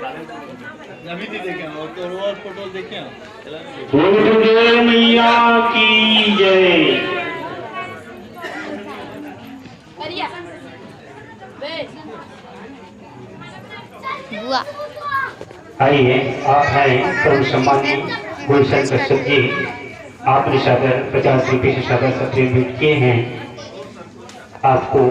अभी नहीं देखे और तो और फोटो देखे बोल मैया की जय। आइए आप हैं तो सम्मानी गुलशन कश्यप जी, आपने सागर 50 रुपये से सागर सब्सिडी किए हैं आपको।